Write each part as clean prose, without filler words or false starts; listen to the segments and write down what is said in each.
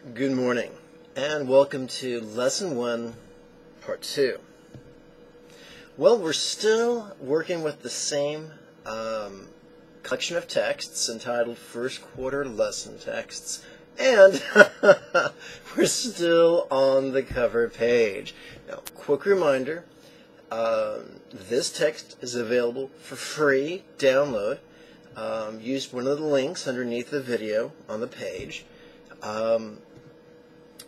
Good morning, and welcome to Lesson 1, Part 2. Well, we're still working with the same collection of texts entitled First Quarter Lesson Texts, and we're still on the cover page. Now, quick reminder, this text is available for free download. Use one of the links underneath the video on the page.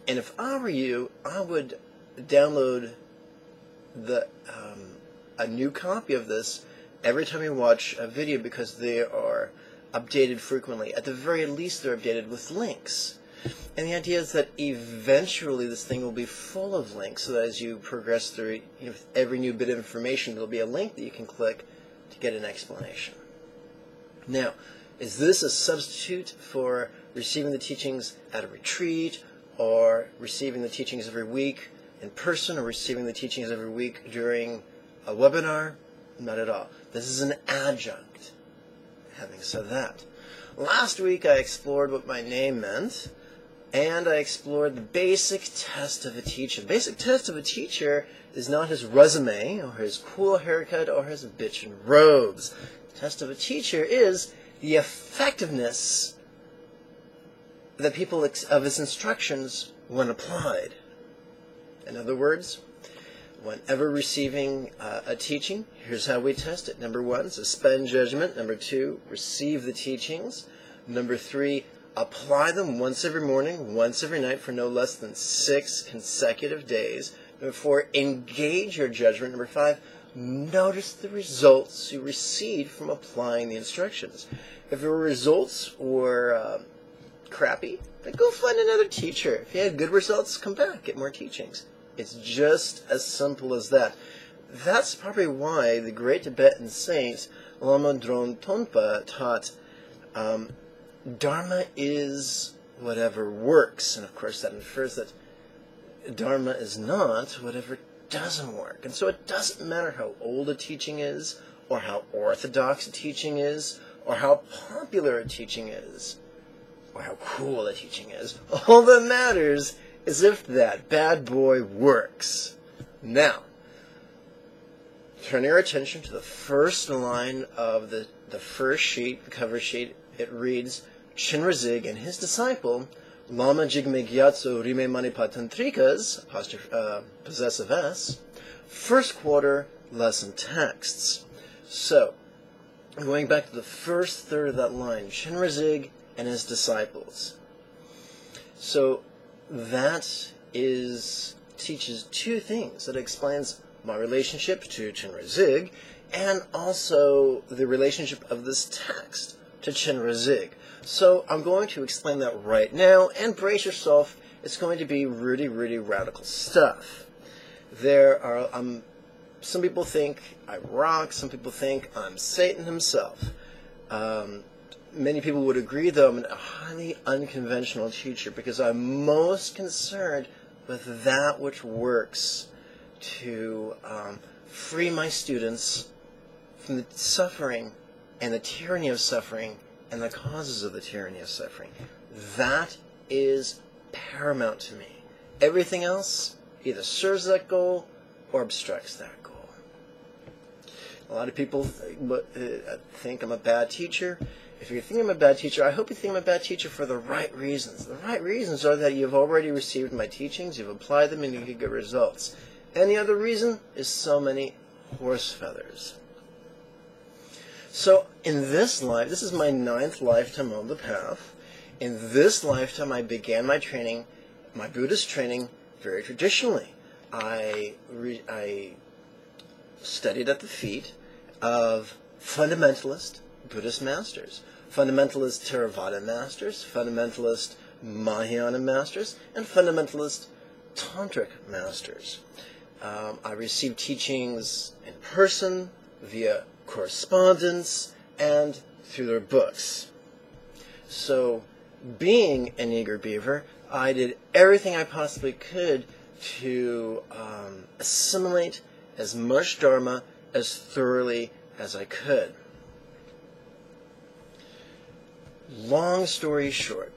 And if I were you, I would download a new copy of this every time you watch a video because they are updated frequently. At the very least, they're updated with links. And the idea is that eventually this thing will be full of links, so that as you progress through every new bit of information, there'll be a link that you can click to get an explanation. Now, is this a substitute for receiving the teachings at a retreat, or receiving the teachings every week in person, or receiving the teachings every week during a webinar? Not at all. This is an adjunct. Having said that, last week I explored what my name meant, and I explored the basic test of a teacher. The basic test of a teacher is not his resume, or his cool haircut, or his bitchin' robes. The test of a teacher is the effectiveness the people of his instructions when applied. In other words, whenever receiving a teaching, here's how we test it. Number 1, suspend judgment. Number 2, receive the teachings. Number 3, apply them once every morning, once every night for no less than 6 consecutive days. Number 4, engage your judgment. Number 5, notice the results you received from applying the instructions. If your results were crappy, then go find another teacher. If you had good results, come back, get more teachings. It's just as simple as that. That's probably why the great Tibetan saint Lama Tonpa taught Dharma is whatever works, and of course that infers that Dharma is not whatever doesn't work. And so it doesn't matter how old a teaching is, or how orthodox a teaching is, or how popular a teaching is, or how cool a teaching is. All that matters is if that bad boy works. Now, turning our attention to the first line of the first sheet, the cover sheet, it reads, Chenrezig and his disciple, Lama Jigme Gyatso Rime Manipatantrikas, possessive S, first quarter lesson texts. So, going back to the first third of that line, Chenrezig and his disciples. So that teaches two things. It explains my relationship to Chenrezig, and also the relationship of this text to Chenrezig. So I'm going to explain that right now, and brace yourself, it's going to be really, really radical stuff. Some people think I rock, some people think I'm Satan himself. Many people would agree, though, I'm a highly unconventional teacher because I'm most concerned with that which works to free my students from the suffering and the tyranny of suffering and the causes of the tyranny of suffering. That is paramount to me. Everything else either serves that goal or obstructs that goal. A lot of people think I'm a bad teacher. If you think I'm a bad teacher, I hope you think I'm a bad teacher for the right reasons. The right reasons are that you've already received my teachings, you've applied them, and you get good results. Any other reason is so many horse feathers. So, in this life, this is my 9th lifetime on the path. In this lifetime, I began my training, my Buddhist training, very traditionally. I studied at the feet of fundamentalist Buddhist masters, fundamentalist Theravada masters, fundamentalist Mahayana masters, and fundamentalist Tantric masters. I received teachings in person, via correspondence, and through their books. So, being an eager beaver, I did everything I possibly could to assimilate as much Dharma as thoroughly as I could. Long story short,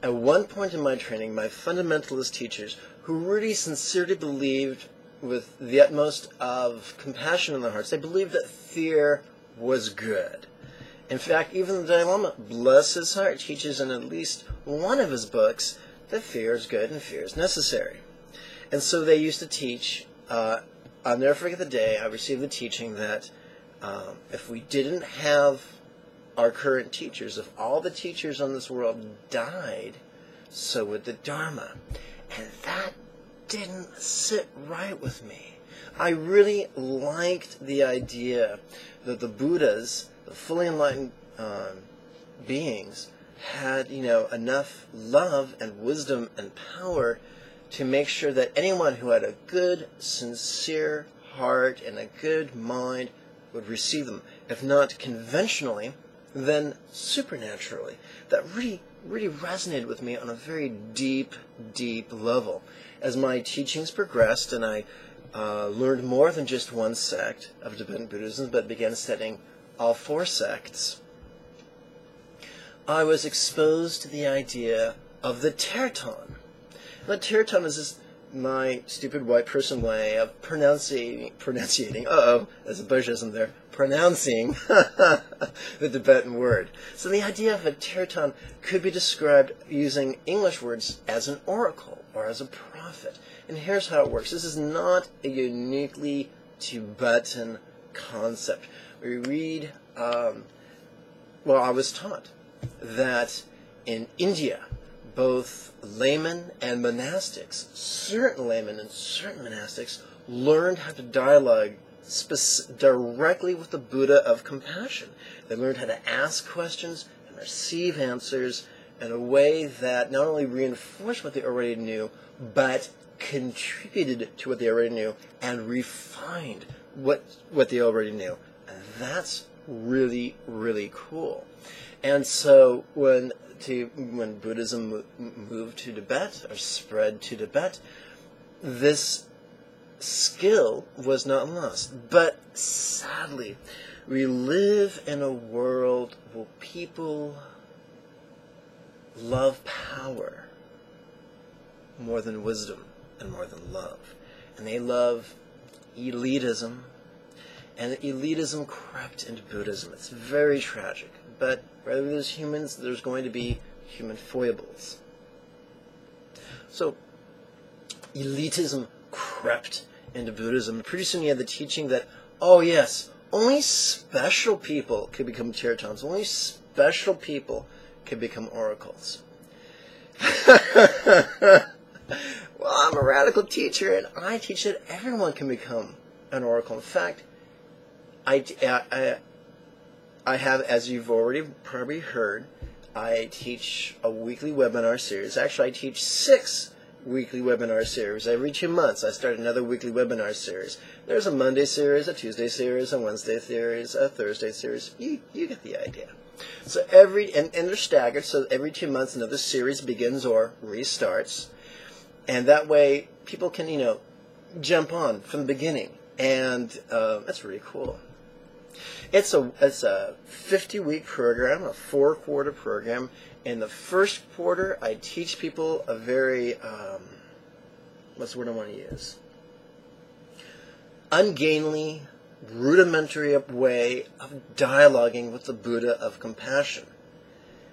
At one point in my training, my fundamentalist teachers, who really sincerely believed with the utmost of compassion in their hearts, they believed that fear was good. In fact, even the Dalai Lama, bless his heart, teaches in at least one of his books that fear is good and fear is necessary. And so they used to teach, I'll never forget the day I received the teaching that if we didn't have our current teachers, if all the teachers on this world died, so would the Dharma. And that didn't sit right with me. I really liked the idea that the Buddhas, the fully enlightened beings, had, enough love and wisdom and power to make sure that anyone who had a good, sincere heart and a good mind would receive them. If not conventionally, then supernaturally. That really resonated with me on a very deep, deep level. As my teachings progressed and I learned more than just one sect of Tibetan Buddhism, but began studying all 4 sects, I was exposed to the idea of the Terton. The Terton is just my stupid white person way of pronouncing, there's a Buddhism there, pronouncing the Tibetan word. So the idea of a Terton could be described using English words as an oracle or as a prophet. And here's how it works. This is not a uniquely Tibetan concept. We read, I was taught that in India, both laymen and monastics, certain laymen and certain monastics, learned how to dialogue directly with the Buddha of compassion. They learned how to ask questions and receive answers in a way that not only reinforced what they already knew, but contributed to what they already knew and refined what they already knew. And that's really, really cool. And so when Buddhism moved to Tibet, or spread to Tibet, this skill was not lost. But sadly, we live in a world where people love power more than wisdom and more than love. And they love elitism. And elitism crept into Buddhism. It's very tragic. But rather there's humans, there's going to be human foibles. So, elitism crept into Buddhism. Pretty soon you had the teaching that, oh yes, only special people could become Tertons. Only special people could become oracles. Well, I'm a radical teacher, and I teach that everyone can become an oracle. In fact, I have, as you've already probably heard, I teach a weekly webinar series. Actually, I teach 6 weekly webinar series. Every 2 months, I start another weekly webinar series. There's a Monday series, a Tuesday series, a Wednesday series, a Thursday series. You get the idea. So and they're staggered, so every 2 months another series begins or restarts. And that way, people can, jump on from the beginning. And that's really cool. It's a 50-week program, a 4-quarter program. In the first quarter, I teach people a very, what's the word I want to use? Ungainly, rudimentary way of dialoguing with the Buddha of compassion.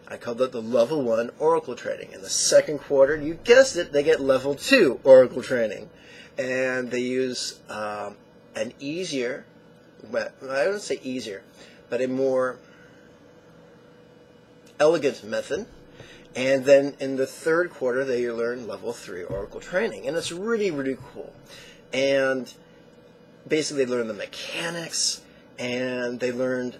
I call that the level 1 oracle training. In the second quarter, you guessed it, they get level 2 oracle training. And they use an easier, I don't say easier, but a more elegant method. And then in the third quarter, they learn level 3 oracle training. And it's really, really cool. And basically, they learn the mechanics, and they learn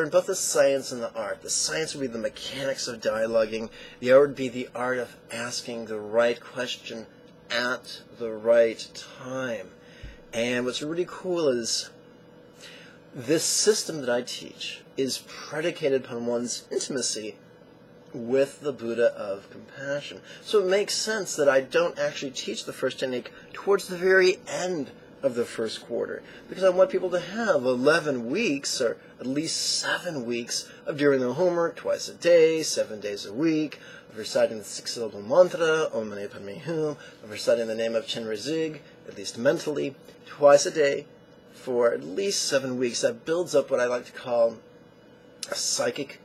both the science and the art. The science would be the mechanics of dialoguing. The art would be the art of asking the right question at the right time. And what's really cool is this system that I teach is predicated upon one's intimacy with the Buddha of compassion. So it makes sense that I don't actually teach the first technique towards the very end of the first quarter, because I want people to have 11 weeks, or at least 7 weeks, of doing their homework twice a day, 7 days a week, of reciting the 6-syllable mantra, Om Mani Padme Hum, of reciting the name of Chenrezig, at least mentally, twice a day, for at least 7 weeks. That builds up what I like to call a psychic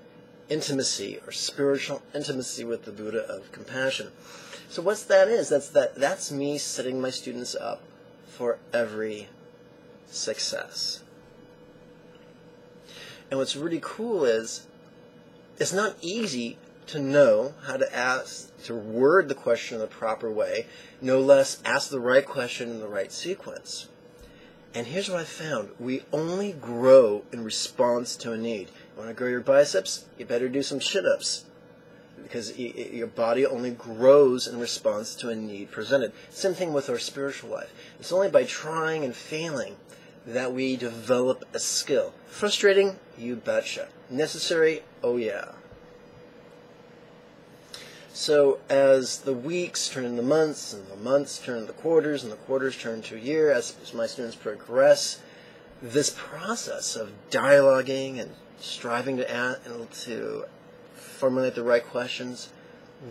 intimacy, or spiritual intimacy with the Buddha of compassion. So what's that is? That's me setting my students up for every success. And what's really cool is, it's not easy to know how to ask, to word the question in the proper way, no less ask the right question in the right sequence. And here's what I found. We only grow in response to a need. You want to grow your biceps? You better do some sit-ups, because your body only grows in response to a need presented. Same thing with our spiritual life. It's only by trying and failing that we develop a skill. Frustrating? You betcha. Necessary? Oh yeah. So as the weeks turn into months, and the months turn into quarters, and the quarters turn to a year, as my students progress, this process of dialoguing and striving to formulate the right questions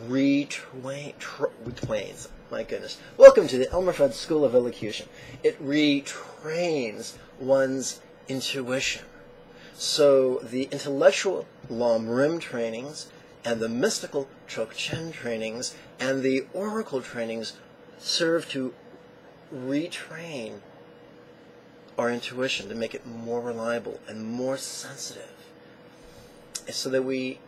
retrains. My goodness. Welcome to the Elmerfeld School of Elocution. It retrains one's intuition. So the intellectual Lam Rim trainings and the mystical Chokchen trainings and the oracle trainings serve to retrain our intuition, to make it more reliable and more sensitive, so that we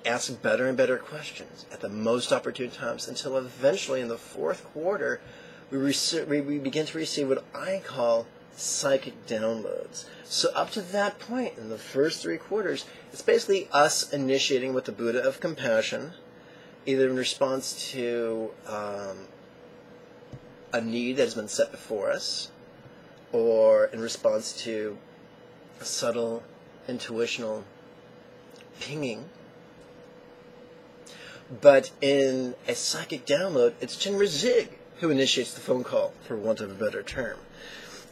ask better and better questions at the most opportune times, until eventually in the fourth quarter we begin to receive what I call psychic downloads. So up to that point, in the first 3 quarters, it's basically us initiating with the Buddha of compassion, either in response to a need that has been set before us, or in response to a subtle intuitional pinging. But in a psychic download, it's Chenrezig who initiates the phone call, for want of a better term.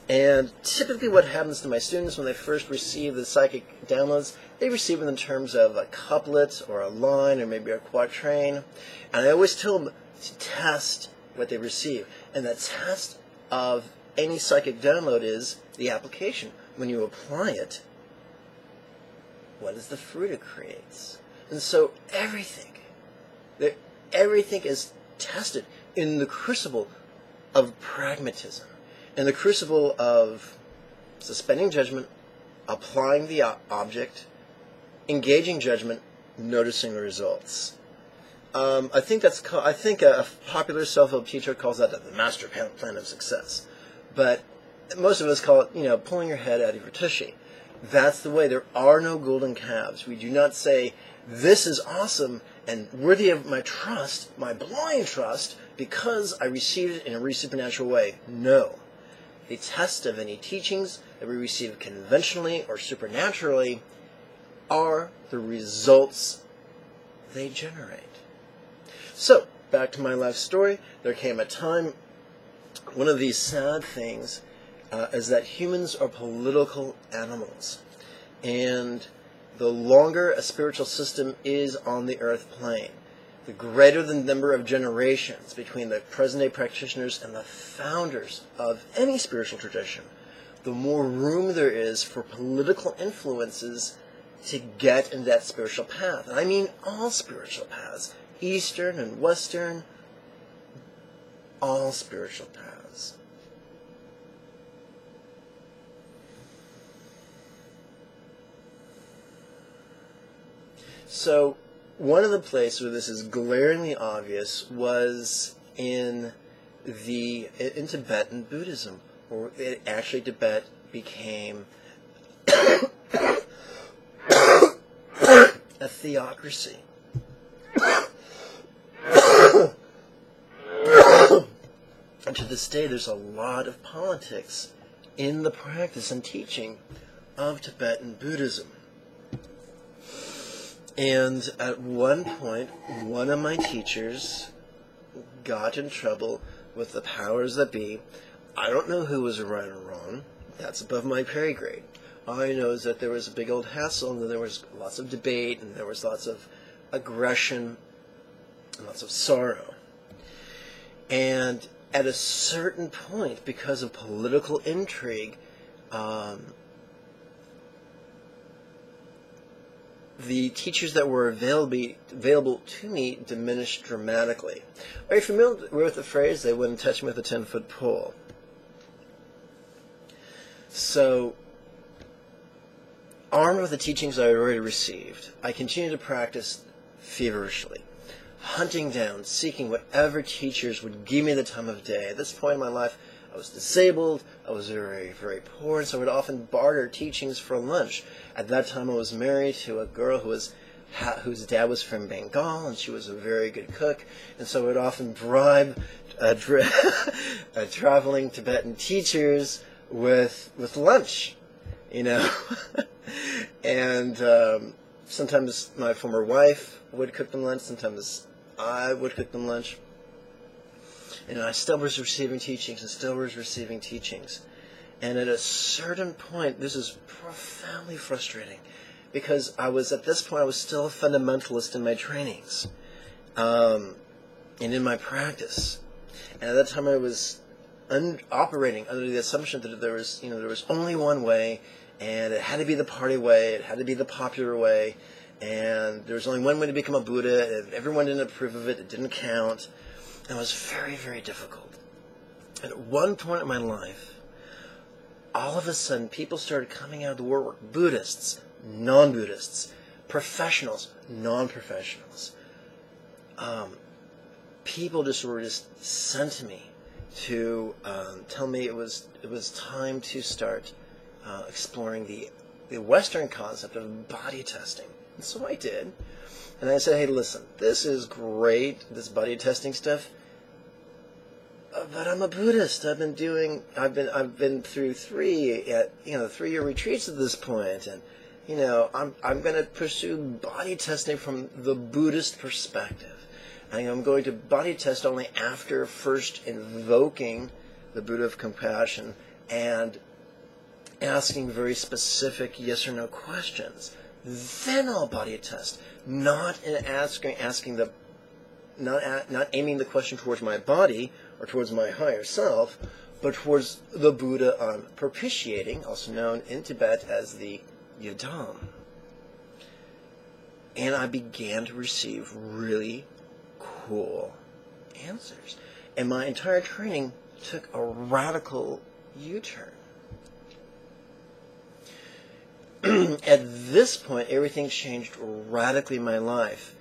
And typically what happens to my students when they first receive the psychic downloads, they receive them in terms of a couplet or a line or maybe a quatrain. And I always tell them to test what they receive. And the test of any psychic download is the application. When you apply it, what is the fruit it creates? And so everything is tested in the crucible of pragmatism, in the crucible of suspending judgment, applying the object, engaging judgment, noticing the results. I think a popular self-help teacher calls that the master plan of success. But most of us call it, pulling your head out of your tushy. That's the way. There are no golden calves. We do not say, this is awesome and worthy of my trust, my blind trust, because I received it in a really supernatural way. No. The test of any teachings that we receive conventionally or supernaturally are the results they generate. So, back to my life story. There came a time, one of these sad things is that humans are political animals. And the longer a spiritual system is on the earth plane, the greater the number of generations between the present-day practitioners and the founders of any spiritual tradition, the more room there is for political influences to get in that spiritual path. And I mean all spiritual paths, Eastern and Western, all spiritual paths. So, one of the places where this is glaringly obvious was in Tibetan Buddhism, where actually Tibet became a theocracy. And to this day, there's a lot of politics in the practice and teaching of Tibetan Buddhism. And at one point, one of my teachers got in trouble with the powers that be I don't know who was right or wrong. That's above my pay grade. All I know is that there was a big old hassle, and there was lots of debate, and there was lots of aggression, and lots of sorrow. And at a certain point, because of political intrigue, the teachers that were available to me diminished dramatically. Are you familiar with the phrase, they wouldn't touch me with a 10-foot pole? So, armed with the teachings I had already received, I continued to practice feverishly, hunting down, seeking whatever teachers would give me the time of day. At this point in my life, I was disabled, I was very, very poor, and so I would often barter teachings for lunch. At that time, I was married to a girl whose dad was from Bengal, and she was a very good cook, and so I would often bribe traveling Tibetan teachers with lunch, you know. And sometimes my former wife would cook them lunch, sometimes I would cook them lunch. And I still was receiving teachings and still was receiving teachings. And at a certain point, this is profoundly frustrating, because at this point I was still a fundamentalist in my trainings and in my practice. And at that time I was operating under the assumption that there was only one way, and it had to be the party way, it had to be the popular way, and there was only one way to become a Buddha, and if everyone didn't approve of it, it didn't count. And it was very, very difficult. And at one point in my life, all of a sudden, people started coming out of the woodwork. Buddhists, non-Buddhists, professionals, non-professionals. People were just sent to me to tell me it was time to start exploring the Western concept of body testing. And so I did. And I said, hey, listen, this is great, this body testing stuff, but I'm a Buddhist. I've been through 3-year retreats at this point, and I'm going to pursue body testing from the Buddhist perspective. And I'm going to body test only after first invoking the Buddha of compassion and asking very specific yes or no questions. Then I'll body test, not aiming the question towards my body or towards my higher self, but towards the Buddha I'm propitiating, also known in Tibet as the Yidam. And I began to receive really cool answers. And my entire training took a radical U-turn. At this point, everything changed radically in my life.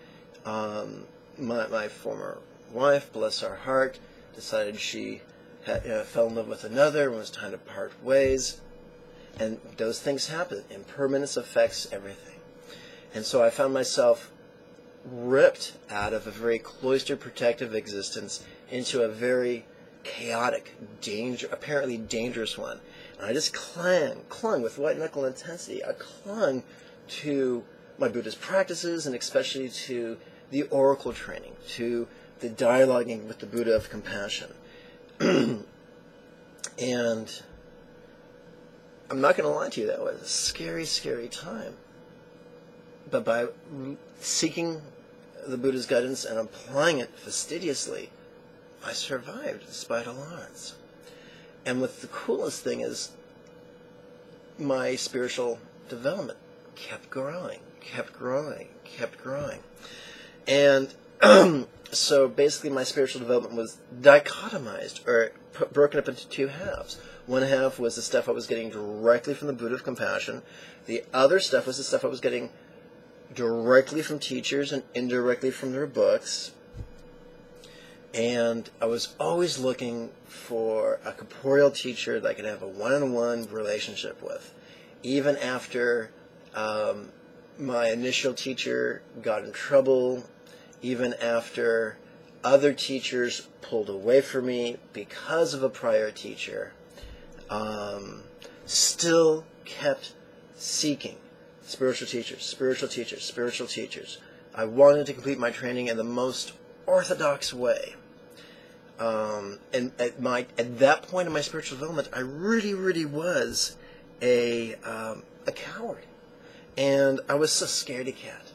My former wife, bless her heart, decided she fell in love with another and was time to part ways. And those things happen. Impermanence affects everything. And so I found myself ripped out of a very cloistered, protective existence into a very chaotic, apparently dangerous one. And I just clung with white-knuckle intensity. I clung to my Buddhist practices, and especially to the oracle training, to the dialoguing with the Buddha of compassion. And I'm not going to lie to you, that was a scary, scary time. But by seeking the Buddha's guidance and applying it fastidiously, I survived despite all odds. And what the coolest thing is, my spiritual development kept growing. And so basically my spiritual development was dichotomized, or broken up into two halves. One half was the stuff I was getting directly from the Buddha of compassion. The other stuff was the stuff I was getting directly from teachers and indirectly from their books. And I was always looking for a corporeal teacher that I could have a one-on-one relationship with. Even after my initial teacher got in trouble, even after other teachers pulled away from me because of a prior teacher, still kept seeking spiritual teachers. I wanted to complete my training in the most orthodox way. And at that point in my spiritual development, I really was a coward, and I was a scaredy cat.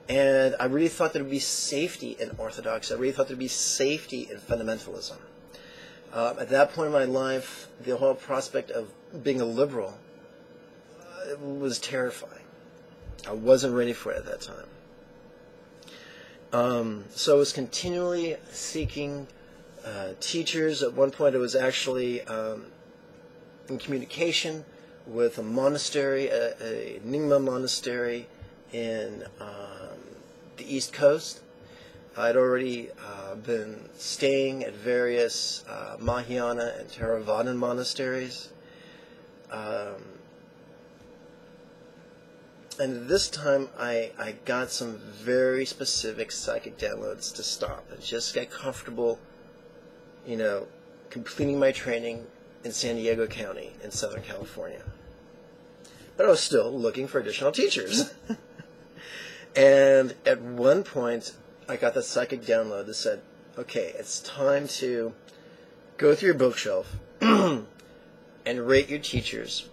And I really thought there would be safety in orthodoxy. I really thought there would be safety in fundamentalism. At that point in my life, the whole prospect of being a liberal was terrifying. I wasn't ready for it at that time. So I was continually seeking teachers. At one point I was actually in communication with a monastery, a Jigme monastery in the East Coast. I'd already been staying at various Mahayana and Theravada monasteries. And this time I got some very specific psychic downloads to stop and just get comfortable, completing my training in San Diego County in Southern California. But I was still looking for additional teachers. And at one point, I got the psychic download that said, okay, it's time to go through your bookshelf and rate your teachers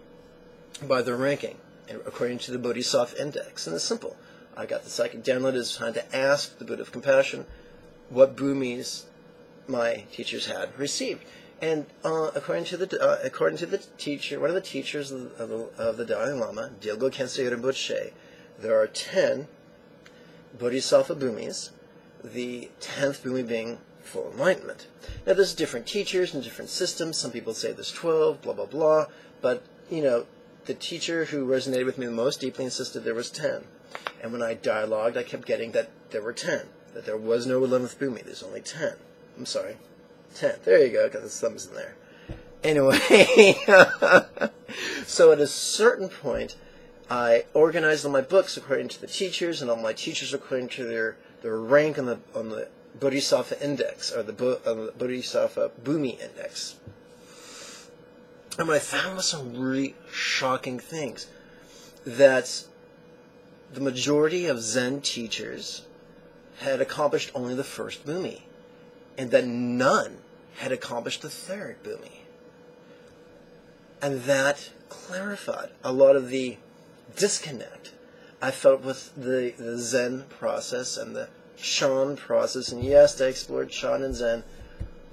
by their ranking, and according to the Bodhisattva Index. And it's simple. I got the psychic download. It's time to ask the Buddha of Compassion what bhumis my teachers had received. And according to the teacher, one of the teachers of the Dalai Lama, Dilgo Khyentse Rinpoche, there are 10 Bodhisattva bhumis, the 10th bhumi being full enlightenment. Now, there's different teachers and different systems. Some people say there's 12, blah, blah, blah. But, the teacher who resonated with me the most deeply insisted there was 10. And when I dialogued, I kept getting that there were 10, that there was no 11th bhumi. There's only 10. I'm sorry. 10. There you go, got the thumbs in there. Anyway, so at a certain point, I organized all my books according to the teachers, and all my teachers according to their rank on the Bodhisattva Index, or the Bodhisattva Bhumi Index. And what I found was some really shocking things. That the majority of Zen teachers had accomplished only the first bhumi, and that none had accomplished the third bhumi. And that clarified a lot of the disconnect I felt with the Zen process and the Shan process. And yes, I explored Shan and Zen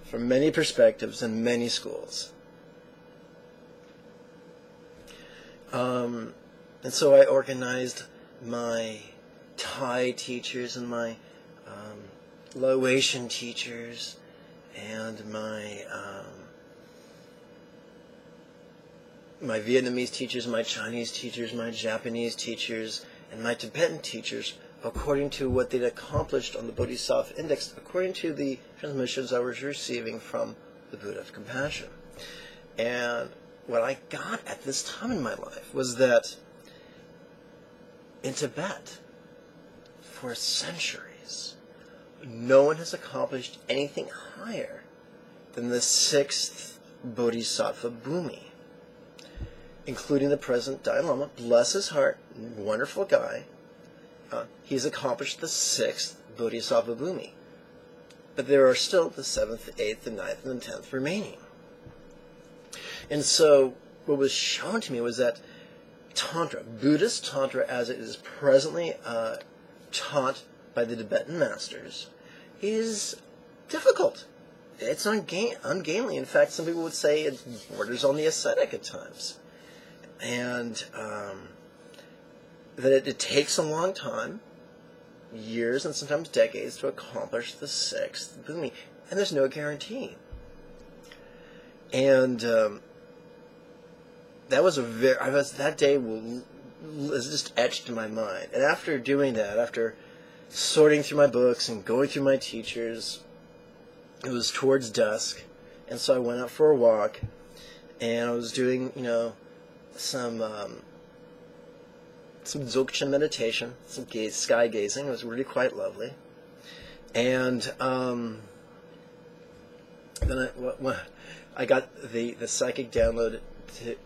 from many perspectives and many schools. And so I organized my Thai teachers and my Laotian teachers and my Vietnamese teachers, my Chinese teachers, my Japanese teachers, and my Tibetan teachers according to what they'd accomplished on the Bodhisattva Index, according to the transmissions I was receiving from the Buddha of Compassion. And what I got at this time in my life was that in Tibet, for centuries, no one has accomplished anything higher than the 6th Bodhisattva Bhumi, including the present Dalai Lama. Bless his heart, wonderful guy. He's accomplished the 6th Bodhisattva Bhumi. But there are still the 7th, 8th, the 9th, and the 10th remaining. And so what was shown to me was that Tantra, Buddhist Tantra as it is presently taught by the Tibetan masters, is difficult. It's ungainly. In fact, some people would say it borders on the ascetic at times. And that it takes a long time, years and sometimes decades, to accomplish the 6th bhumi. And there's no guarantee. And that day was just etched in my mind. And after doing that, after sorting through my books and going through my teachers, it was towards dusk, and so I went out for a walk, and I was doing, some Dzogchen meditation, some sky gazing. It was really quite lovely. And then I got the psychic download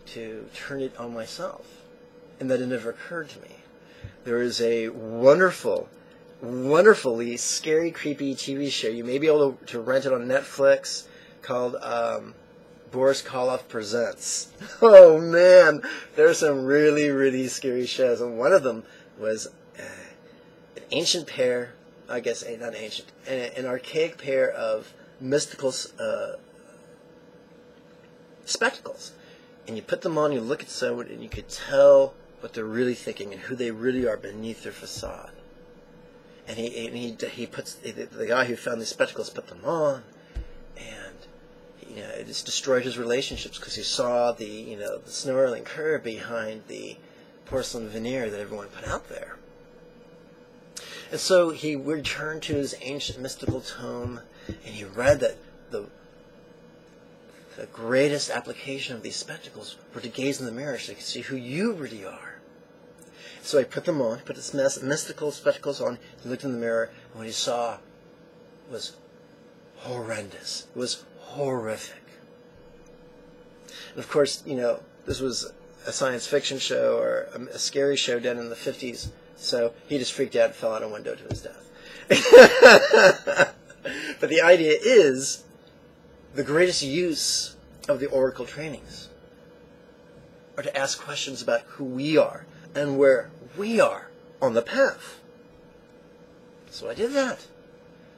to turn it on myself, and that it never occurred to me. There is a wonderfully scary, creepy TV show. You may be able to rent it on Netflix. called Boris Karloff Presents. Oh man, there's some really, really scary shows, and one of them was an ancient pair, I guess not ancient, an archaic pair of mystical spectacles. And you put them on, you look at someone, and you could tell what they're really thinking and who they really are beneath their facade. And he puts the guy who found these spectacles put them on, and it just destroyed his relationships because he saw the snarling cur behind the porcelain veneer that everyone put out there. And so he returned to his ancient mystical tome, and he read that the greatest application of these spectacles were to gaze in the mirror so you could see who you really are. So he put them on, he put his mystical spectacles on, he looked in the mirror, and what he saw was horrendous. It was horrific. And of course, this was a science fiction show or a scary show done in the 50s, so he just freaked out and fell out a window to his death. But the idea is, the greatest use of the oracle trainings are to ask questions about who we are and where we are on the path. So I did that.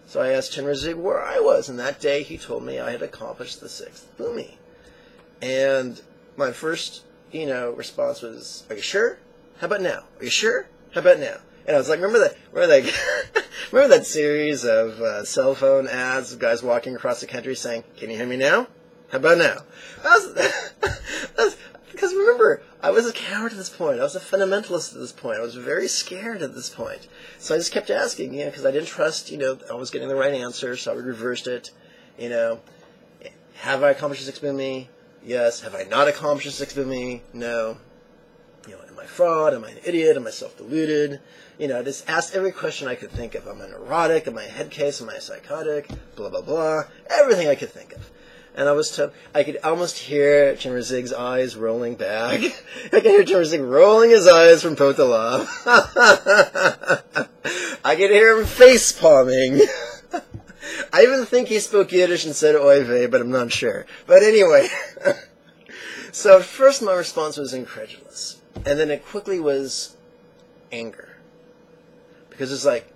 So I asked Chenrezig where I was, and that day he told me I had accomplished the 6th bhumi. And my first, response was, "Are you sure? How about now? Are you sure? How about now?" And I was like, remember that series of cell phone ads of guys walking across the country saying, "Can you hear me now? How about now?" Because remember, I was a coward at this point. I was a fundamentalist at this point. I was very scared at this point. So I just kept asking, because I didn't trust, I was getting the right answer, so I reversed it. Have I accomplished the 6th bhumi? Yes. Have I not accomplished the 6th bhumi? No. Am I a fraud? Am I an idiot? Am I self-deluded? I just asked every question I could think of. Am I neurotic? Am I a head case? Am I psychotic? Blah, blah, blah. Everything I could think of. And I could almost hear Chenrezig's eyes rolling back. I could hear Chenrezig rolling his eyes from Potala. I could hear him face-palming. I even think he spoke Yiddish and said oy vey, but I'm not sure. But anyway. So at first my response was incredulous. And then it quickly was anger. Because it's like,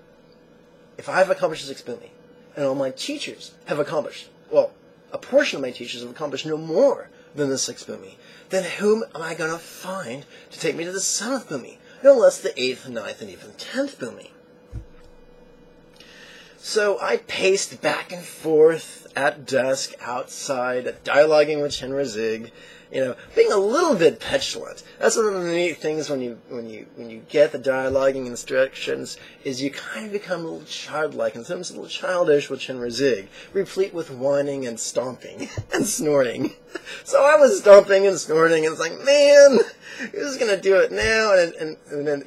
if I've accomplished the 6th bhumi, and all my teachers have accomplished, well, a portion of my teachers have accomplished no more than the 6th bhumi, then whom am I going to find to take me to the 7th bhumi? No less the 8th, 9th, and even 10th bhumi. So I paced back and forth at dusk outside, dialoguing with Chenrezig, being a little bit petulant. That's one of the neat things when you get the dialoguing instructions, is you kind of become a little childlike and sometimes a little childish with Chenrezig, replete with whining and stomping and snorting. So I was stomping and snorting, and it's like, man, who's gonna do it now? And then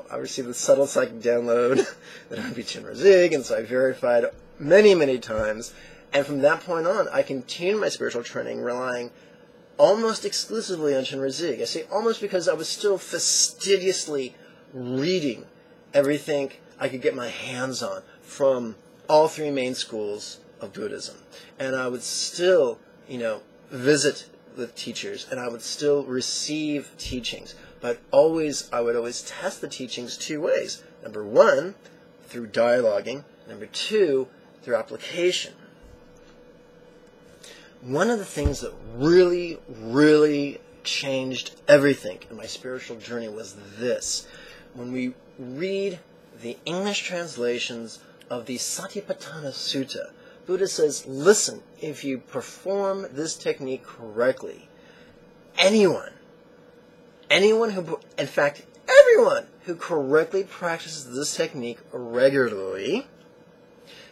I received the subtle psychic download that it would be Chenrezig, and so I verified many, many times. And from that point on, I continued my spiritual training, relying almost exclusively on Chenrezig. I say almost because I was still fastidiously reading everything I could get my hands on from all 3 main schools of Buddhism. And I would still, visit with teachers, and I would still receive teachings. But I would always test the teachings 2 ways. Number 1, through dialoguing. Number 2, through application. One of the things that really, really changed everything in my spiritual journey was this. When we read the English translations of the Satipatthana Sutta, Buddha says, listen, if you perform this technique correctly, anyone who, in fact, everyone who correctly practices this technique regularly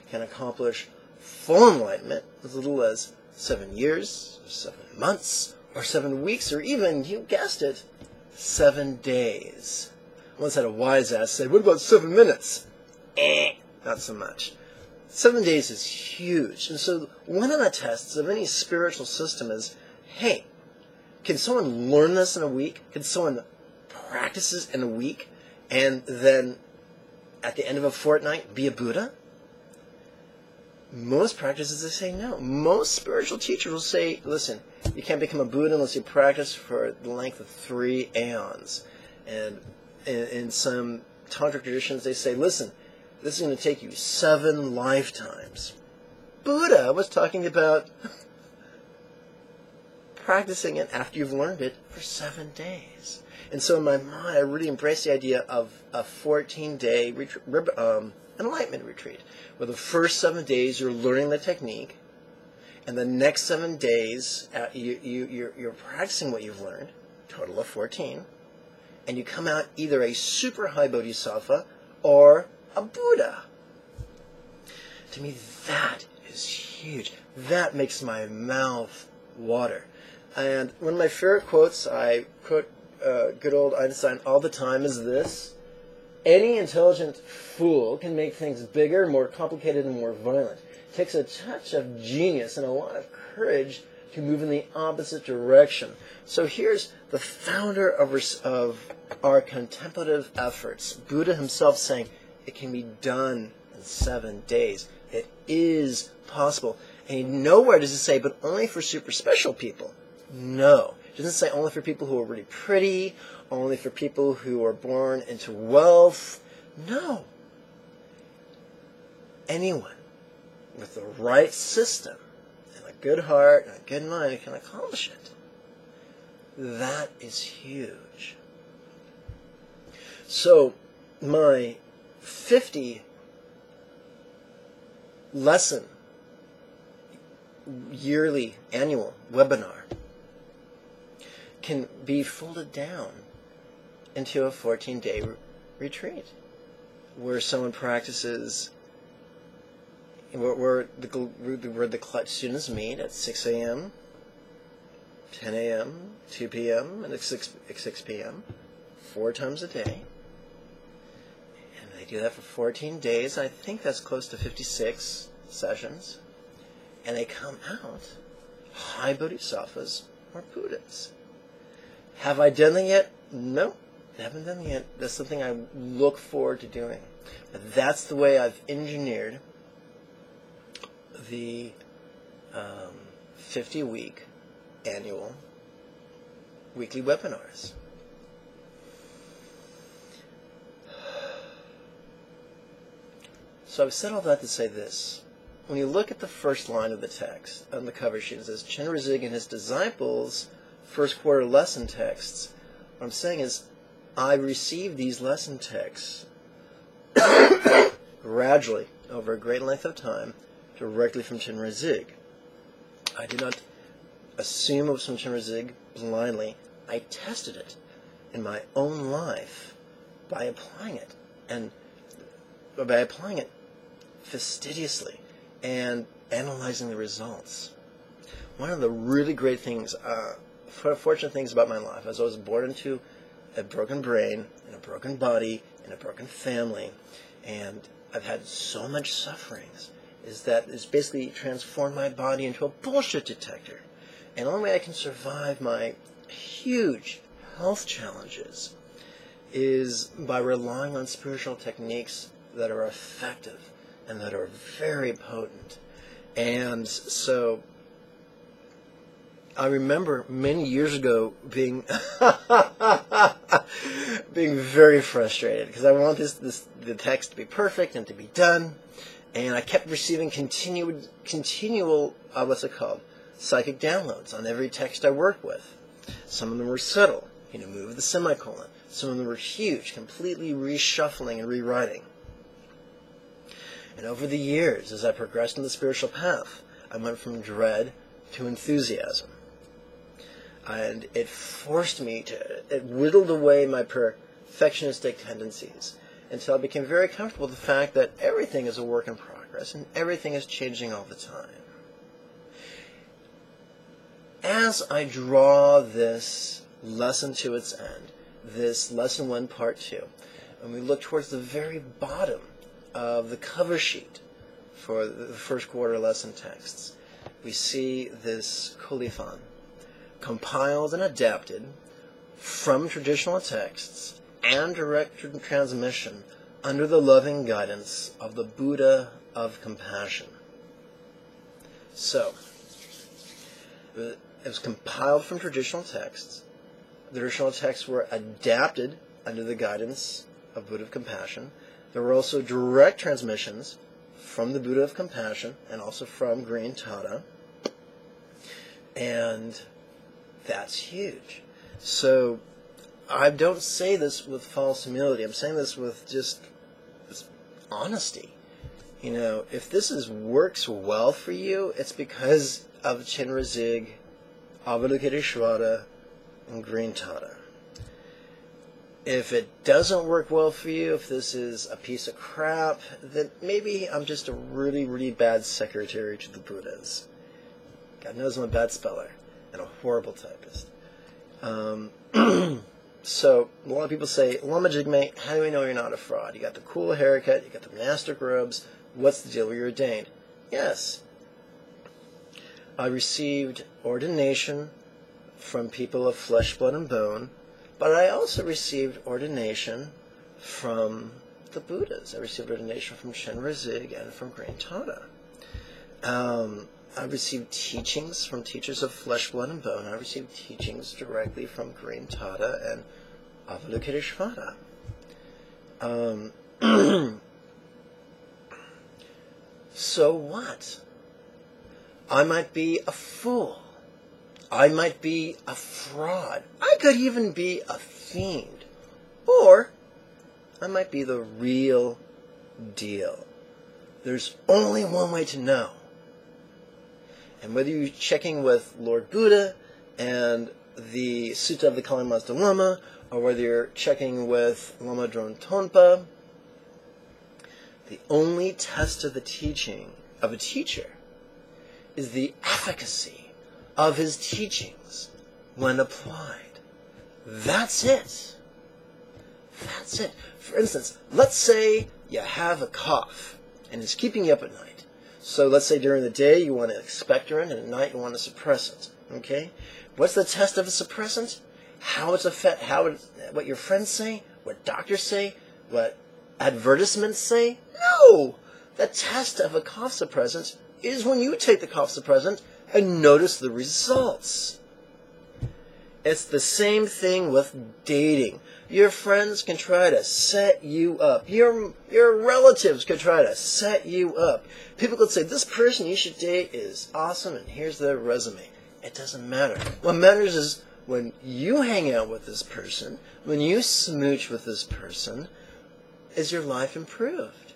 can accomplish full enlightenment as little as 7 years, or 7 months, or 7 weeks, or even, you guessed it, 7 days. Once had a wise ass say, what about 7 minutes? Not so much. 7 days is huge. And so one of the tests of any spiritual system is, hey, can someone learn this in a week? Can someone practice this in a week and then at the end of a fortnight be a Buddha? Most practices, they say no. Most spiritual teachers will say, listen, you can't become a Buddha unless you practice for the length of 3 aeons. And in some tantric traditions, they say, listen, this is going to take you 7 lifetimes. Buddha was talking about practicing it after you've learned it for 7 days. And so in my mind, I really embraced the idea of a 14-day enlightenment retreat, where the first 7 days you're learning the technique, and the next 7 days you're practicing what you've learned, total of 14, and you come out either a super high bodhisattva or a Buddha. To me, that is huge. That makes my mouth water. And one of my favorite quotes, I quote good old Einstein all the time, is this: any intelligent fool can make things bigger, more complicated, and more violent. It takes a touch of genius and a lot of courage to move in the opposite direction. So here's the founder of our contemplative efforts, Buddha himself, saying it can be done in 7 days. It is possible. And nowhere does it say, but only for super special people. No. It doesn't say only for people who are really pretty, only for people who are born into wealth. No. Anyone with the right system and a good heart and a good mind can accomplish it. That is huge. So, my 50 lesson yearly annual webinar can be folded down into a 14-day retreat where someone practices, where the students meet at 6 a.m., 10 a.m., 2 p.m., and 6 p.m., 4 times a day. And they do that for 14 days. I think that's close to 56 sessions. And they come out high bodhisattvas or Buddhas. Have I done that yet? No, I haven't done that yet. That's something I look forward to doing. But that's the way I've engineered the 50-week annual weekly webinars. So I've said all that to say this. When you look at the first line of the text on the cover sheet, it says, Chenrezig Rig and his disciples' first quarter lesson texts. What I'm saying is, I received these lesson texts gradually, over a great length of time, directly from Chenrezig. I did not assume it was from Chenrezig blindly. I tested it in my own life by applying it, and by applying it fastidiously and analyzing the results. One of the really great things, fortunate things about my life, is I was born into a broken brain, and a broken body, and a broken family, and I've had so much sufferings, is that it's basically transformed my body into a bullshit detector. And the only way I can survive my huge health challenges is by relying on spiritual techniques that are effective and that are very potent. And so I remember many years ago being being very frustrated because I want the text to be perfect and to be done, and I kept receiving continual what's it called, psychic downloads on every text I worked with. Some of them were subtle, move the semicolon. Some of them were huge, completely reshuffling and rewriting. And over the years, as I progressed in the spiritual path, I went from dread to enthusiasm. And it forced me it whittled away my perfectionistic tendencies until I became very comfortable with the fact that everything is a work in progress and everything is changing all the time. As I draw this lesson to its end, this lesson 1 part 2, and we look towards the very bottom of the cover sheet for the first quarter lesson texts, we see this colophon compiled and adapted from traditional texts and direct transmission under the loving guidance of the Buddha of Compassion. So, it was compiled from traditional texts. The traditional texts were adapted under the guidance of Buddha of Compassion. There were also direct transmissions from the Buddha of Compassion and also from Green Tada. And that's huge. So, I don't say this with false humility. I'm saying this with just honesty. You know, if this works well for you, it's because of Chenra Zig, Avalokiteshvara, and Green Tada. If it doesn't work well for you, if this is a piece of crap, then maybe I'm just a really, really bad secretary to the Buddhas. God knows I'm a bad speller and a horrible typist. So, a lot of people say, Lama Jigme, how do we know you're not a fraud? You got the cool haircut, you got the monastic robes, what's the deal? Were you ordained? Yes. I received ordination from people of flesh, blood, and bone, but I also received ordination from the Buddhas. I received ordination from Chenra Zig and from Green Tada. I received teachings from teachers of flesh, blood, and bone. I received teachings directly from Green Tada and Avalokiteshvara. So what? I might be a fool. I might be a fraud. I could even be a fiend. Or I might be the real deal. There's only one way to know. And whether you're checking with Lord Buddha and the Sutta of the Kali Mazda Lama, or whether you're checking with Lama Dron Tonpa, the only test of the teaching of a teacher is the efficacy of his teachings when applied. That's it. That's it. For instance, let's say you have a cough and it's keeping you up at night. So let's say during the day you want an expectorant and at night you want a suppressant. Okay? What's the test of a suppressant? What your friends say? What doctors say? What advertisements say? No! The test of a cough suppressant is when you take the cough suppressant and notice the results. It's the same thing with dating. Your friends can try to set you up. Your relatives could try to set you up. People could say, this person you should date is awesome, and here's their resume. It doesn't matter. What matters is when you hang out with this person, when you smooch with this person, is your life improved?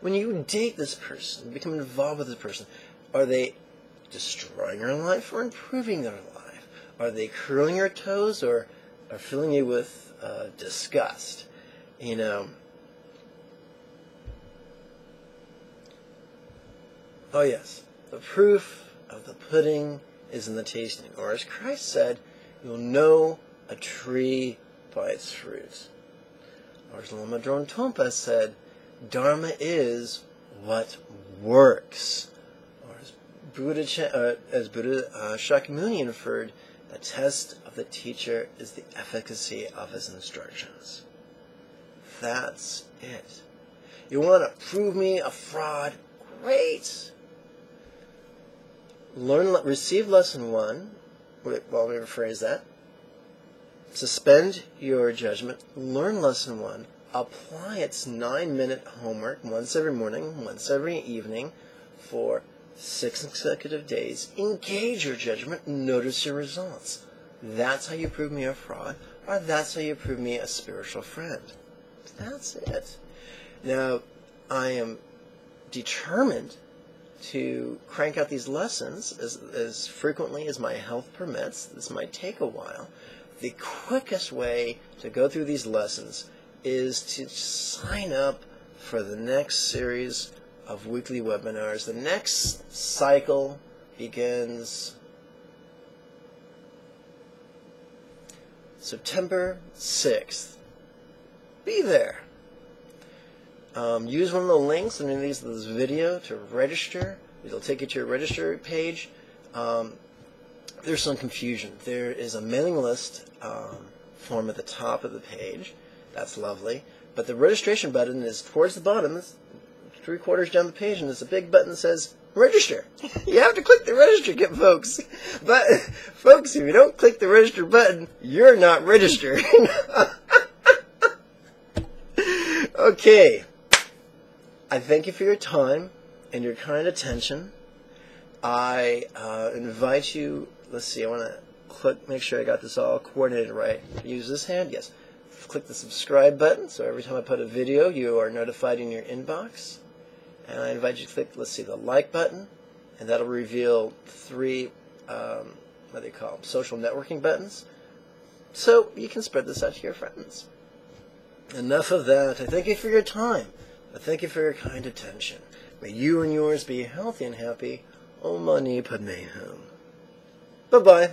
When you date this person, become involved with this person, are they destroying your life or improving their life? Are they curling your toes or filling you with disgust? You know. Oh yes, the proof of the pudding is in the tasting. Or as Christ said, you'll know a tree by its fruit. Or as Lama Dron Tonpa said, Dharma is what works. Or as Buddha Shakyamuni inferred, the test of the teacher is the efficacy of his instructions. That's it. You want to prove me a fraud? Great. Receive lesson 1. Well, let me rephrase that. Suspend your judgment. Learn lesson 1. Apply its 9-minute homework once every morning, once every evening for 6 consecutive days. Engage your judgment. Notice your results. That's how you prove me a fraud, or that's how you prove me a spiritual friend. That's it. Now, I am determined to crank out these lessons as frequently as my health permits. This might take a while. The quickest way to go through these lessons is to sign up for the next series of weekly webinars. The next cycle begins September 6th. Be there. Use one of the links underneath this video to register. It'll take you to your register page. There's some confusion. There is a mailing list form at the top of the page. That's lovely. But the registration button is towards the bottom. It's 3/4 down the page, and there's a big button that says register. You have to click the register, folks. But, folks, if you don't click the register button, you're not registered. Okay. I thank you for your time and your kind attention. I invite you, let's see, I want to make sure I got this all coordinated right. Use this hand, yes. Click the subscribe button, so every time I put a video, you are notified in your inbox. And I invite you to click, let's see, the like button, and that'll reveal 3, what do they call them, social networking buttons. So you can spread this out to your friends. Enough of that. I thank you for your time. I thank you for your kind attention. May you and yours be healthy and happy. Om Mani Padme Hum. Bye-bye.